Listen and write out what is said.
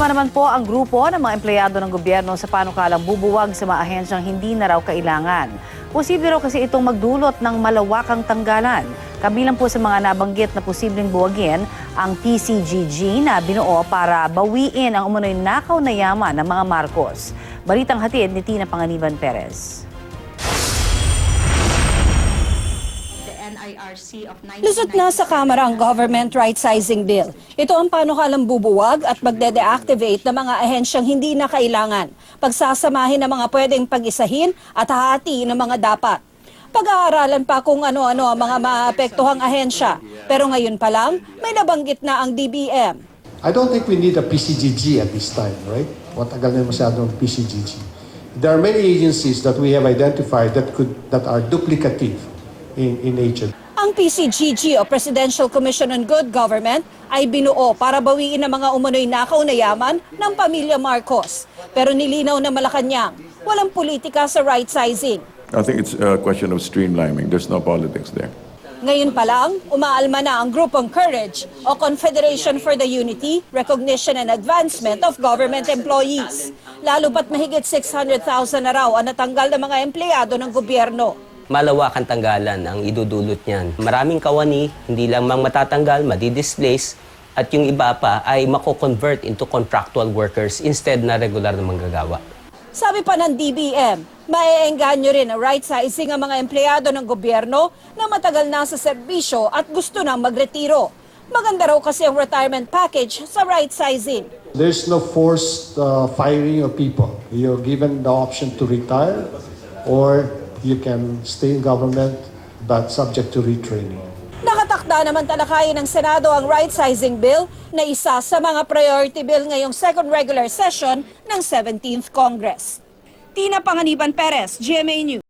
Kasama naman po ang grupo ng mga empleyado ng gobyerno sa panukalang bubuwag sa mga ahensyang hindi na raw kailangan. Posible raw kasi itong magdulot ng malawakang tanggalan. Kabilang po sa mga nabanggit na posibleng buwagin ang PCGG na binuo para bawiin ang umunoy nakaw na yaman ng mga Marcos. Balitang hatid ni Tina Panganiban Perez. Lusot na sa Kamara ang Government Right-Sizing Bill. Ito ang panukalang bubuwag at magde-deactivate ng mga ahensyang hindi na kailangan, pagsasamahin ng mga pwedeng pag-isahin at hahati ng mga dapat. Pag-aaralan pa kung ano-ano ang mga maapektuhang ahensya, pero ngayon pa lang may nabanggit na ang DBM. I don't think we need a PCGG at this time, right? Matagal na masyado ang PCGG. There are many agencies that we have identified that are duplicative in nature. Ang PCGG o Presidential Commission on Good Government ay binuo para bawiin ang mga umunoy nakaw na yaman ng pamilya Marcos. Pero nilinaw na Malacanang, walang politika sa right sizing. I think it's a question of streamlining. There's no politics there. Ngayon pa lang, umaalma na ang Grupong Courage o Confederation for the Unity, Recognition and Advancement of Government Employees. Lalo pat mahigit 600,000 na raw ang natanggal ng mga empleyado ng gobyerno. Malawakan tanggalan ang idudulot niyan. Maraming kawani, hindi lamang matatanggal, madi-displace, at yung iba pa ay mako-convert into contractual workers instead na regular na manggagawa. Sabi pa ng DBM, maeengganyo rin ang right sizing ang mga empleyado ng gobyerno na matagal na sa serbisyo at gusto nang magretiro. Maganda raw kasi ang retirement package sa right sizing. There's no forced firing of people. You're given the option to retire or you can stay in government but subject to retraining. Nakatakda naman talakayin ng Senado ang right-sizing bill na isa sa mga priority bill ngayong second regular session ng 17th Congress. Tina Panganiban Perez, GMA News.